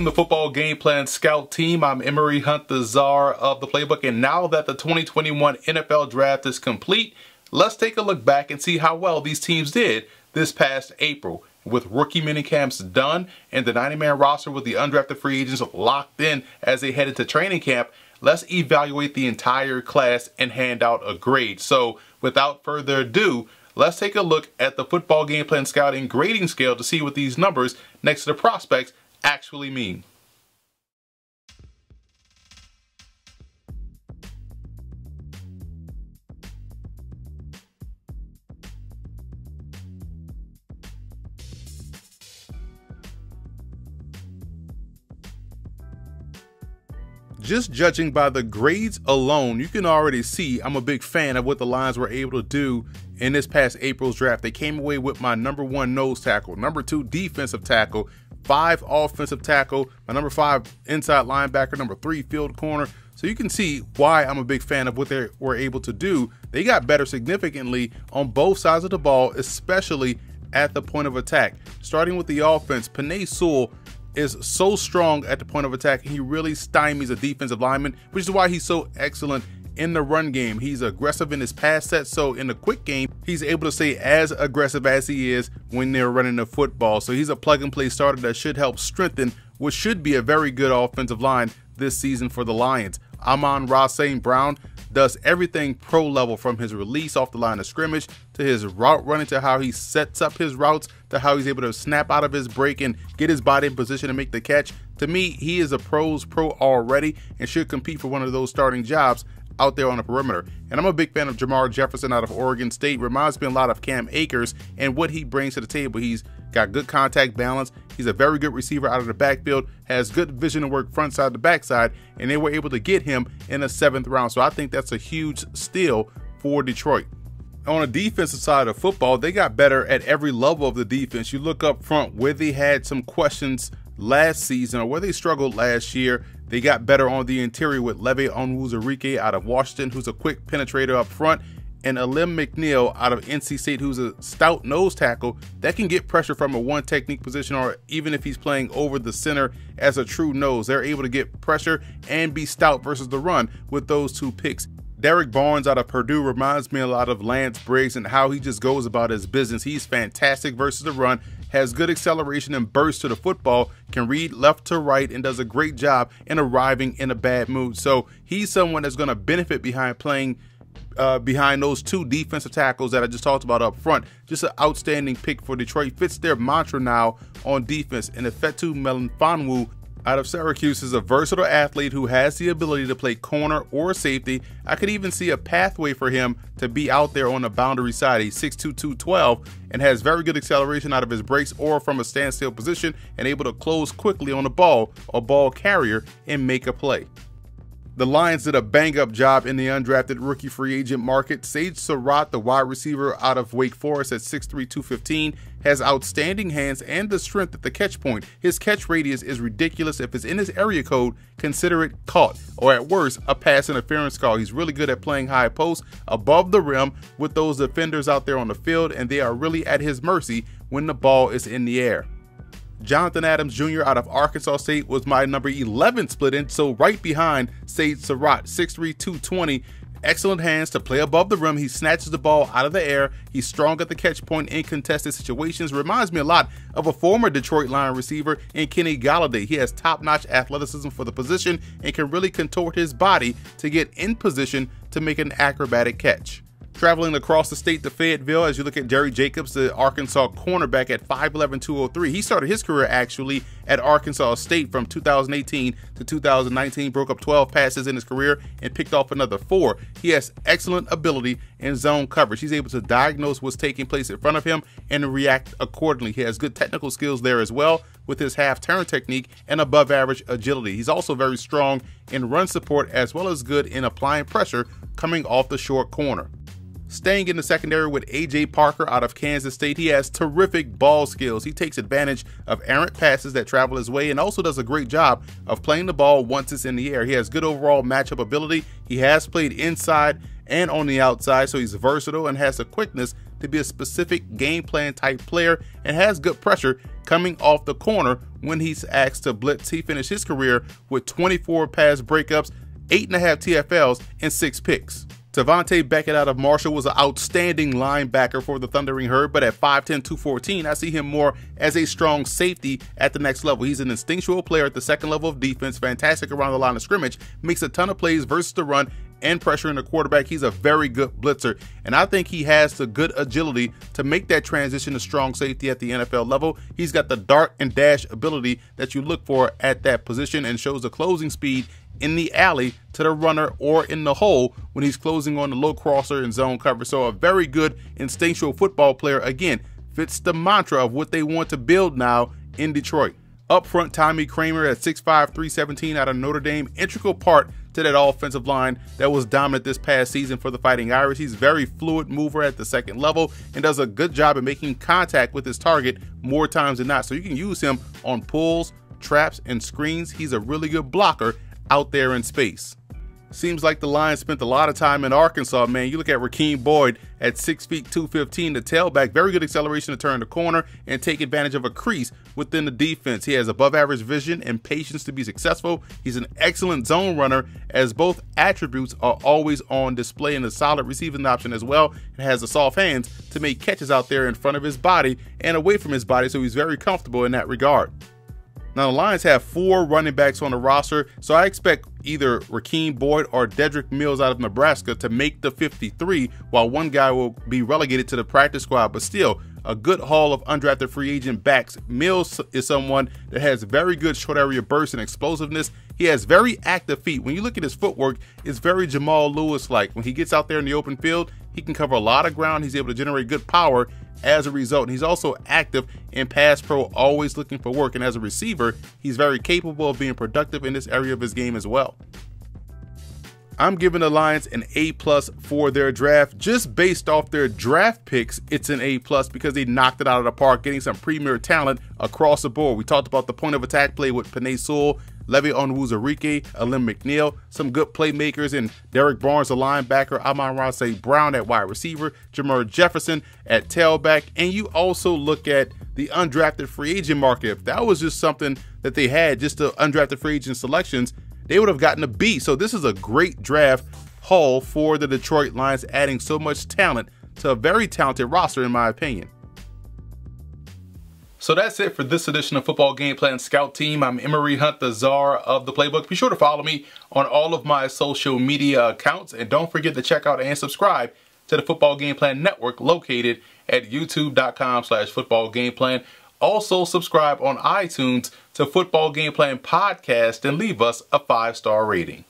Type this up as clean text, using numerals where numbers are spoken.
Welcome to Football Game Plan Scout Team. I'm Emery Hunt, the czar of the playbook, and now that the 2021 NFL Draft is complete, let's take a look back and see how well these teams did this past April. With rookie minicamps done and the 90-man roster with the undrafted free agents locked in as they head into training camp, let's evaluate the entire class and hand out a grade. So without further ado, let's take a look at the Football Game Plan Scouting grading scale to see what these numbers next to the prospects actually mean. Just judging by the grades alone, you can already see I'm a big fan of what the Lions were able to do in this past April's draft. They came away with my #1 nose tackle, #2 defensive tackle, 5 offensive tackle, my #5 inside linebacker, #3 field corner. So you can see why I'm a big fan of what they were able to do. They got better significantly on both sides of the ball, especially at the point of attack. Starting with the offense, Penei Sewell is so strong at the point of attack. He really stymies a defensive lineman, which is why he's so excellent in the run game. He's aggressive in his pass set, so in the quick game, he's able to stay as aggressive as he is when they're running the football. So he's a plug-and-play starter that should help strengthen what should be a very good offensive line this season for the Lions. Amon-Ra St. Brown does everything pro level, from his release off the line of scrimmage to his route running to how he sets up his routes to how he's able to snap out of his break and get his body in position to make the catch. To me, he is a pro's pro already and should compete for one of those starting jobs out there on the perimeter. And I'm a big fan of Jamar Jefferson out of Oregon State. Reminds me a lot of Cam Akers and what he brings to the table. He's got good contact balance. He's a very good receiver out of the backfield, has good vision to work front side to back side, and they were able to get him in the 7th round. So I think that's a huge steal for Detroit. On the defensive side of football, they got better at every level of the defense. You look up front where they had some questions last season or where they struggled last year. They got better on the interior with Leve Onwuzurike out of Washington, who's a quick penetrator up front, and Alim McNeil out of NC State, who's a stout nose tackle that can get pressure from a one technique position, or even if he's playing over the center as a true nose, they're able to get pressure and be stout versus the run with those two picks. Derek Barnes out of Purdue reminds me a lot of Lance Briggs and how he just goes about his business. He's fantastic versus the run, has good acceleration and burst to the football, can read left to right, and does a great job in arriving in a bad mood. So he's someone that's going to benefit behind playing behind those two defensive tackles that I just talked about up front. Just an outstanding pick for Detroit. Fits their mantra now on defense. And Ifeatu Melifonwu out of Syracuse is a versatile athlete who has the ability to play corner or safety. I could even see a pathway for him to be out there on the boundary side. He's 6'2", 212 and has very good acceleration out of his breaks or from a standstill position, and able to close quickly on the ball, a ball carrier, and make a play. The Lions did a bang-up job in the undrafted rookie free agent market. Sage Surratt, the wide receiver out of Wake Forest at 6'3", 215, has outstanding hands and the strength at the catch point. His catch radius is ridiculous. If it's in his area code, consider it caught, or at worst, a pass interference call. He's really good at playing high post above the rim with those defenders out there on the field, and they are really at his mercy when the ball is in the air. Jonathan Adams Jr. out of Arkansas State was my #11 split in, so right behind Sage Surratt, 6'3", 220. Excellent hands to play above the rim. He snatches the ball out of the air. He's strong at the catch point in contested situations. Reminds me a lot of a former Detroit Lion receiver in Kenny Golladay. He has top-notch athleticism for the position and can really contort his body to get in position to make an acrobatic catch. Traveling across the state to Fayetteville, as you look at Jerry Jacobs, the Arkansas cornerback at 5'11", 203. He started his career actually at Arkansas State from 2018 to 2019, broke up 12 passes in his career and picked off another 4. He has excellent ability in zone coverage. He's able to diagnose what's taking place in front of him and react accordingly. He has good technical skills there as well with his half-turn technique and above-average agility. He's also very strong in run support as well as good in applying pressure coming off the short corner. Staying in the secondary with A.J. Parker out of Kansas State, he has terrific ball skills. He takes advantage of errant passes that travel his way and also does a great job of playing the ball once it's in the air. He has good overall matchup ability. He has played inside and on the outside, so he's versatile and has the quickness to be a specific game plan type player and has good pressure coming off the corner when he's asked to blitz. He finished his career with 24 pass breakups, 8.5 TFLs, and 6 picks. Tavante Beckett out of Marshall was an outstanding linebacker for the Thundering Herd, but at 5'10", 214, I see him more as a strong safety at the next level. He's an instinctual player at the second level of defense, fantastic around the line of scrimmage, makes a ton of plays versus the run and pressure in the quarterback. He's a very good blitzer, and I think he has the good agility to make that transition to strong safety at the NFL level. He's got the dart and dash ability that you look for at that position and shows the closing speed in the alley to the runner or in the hole when he's closing on the low crosser and zone cover. So a very good instinctual football player. Again, fits the mantra of what they want to build now in Detroit. Up front, Tommy Kramer at 6'5", 317 out of Notre Dame, integral part to that offensive line that was dominant this past season for the Fighting Irish. He's very fluid mover at the second level and does a good job at making contact with his target more times than not. So you can use him on pulls, traps, and screens. He's a really good blocker out there in space. Seems like the Lions spent a lot of time in Arkansas, man. You look at Rakeem Boyd at 6 feet 215, the tailback, very good acceleration to turn the corner and take advantage of a crease within the defense. He has above average vision and patience to be successful. He's an excellent zone runner, as both attributes are always on display, and a solid receiving option as well, and has the soft hands to make catches out there in front of his body and away from his body, so he's very comfortable in that regard. Now, the Lions have 4 running backs on the roster, so I expect either Rakeem Boyd or Dedrick Mills out of Nebraska to make the 53, while one guy will be relegated to the practice squad, but still a good haul of undrafted free agent backs. Mills is someone that has very good short area burst and explosiveness. He has very active feet. When you look at his footwork, it's very Jamal Lewis-like. When he gets out there in the open field, he can cover a lot of ground. He's able to generate good power as a result. And he's also active in pass pro, always looking for work. And as a receiver, he's very capable of being productive in this area of his game as well. I'm giving the Lions an A+ for their draft. Just based off their draft picks, it's an A+ because they knocked it out of the park, getting some premier talent across the board. We talked about the point of attack play with Penei Sewell, Levy Onwuzurike, Alim McNeil, some good playmakers in Derek Barnes, the linebacker, Amon-Ra St. Brown at wide receiver, Jermar Jefferson at tailback, and you also look at the undrafted free agent market. If that was just something that they had, just the undrafted free agent selections, they would have gotten a B. So this is a great draft haul for the Detroit Lions, adding so much talent to a very talented roster, in my opinion. So that's it for this edition of Football Game Plan Scout Team. I'm Emory Hunt, the czar of the playbook. Be sure to follow me on all of my social media accounts, and don't forget to check out and subscribe to the Football Game Plan Network, located at youtube.com/footballgameplan. Also subscribe on iTunes to Football Game Plan Podcast and leave us a 5-star rating.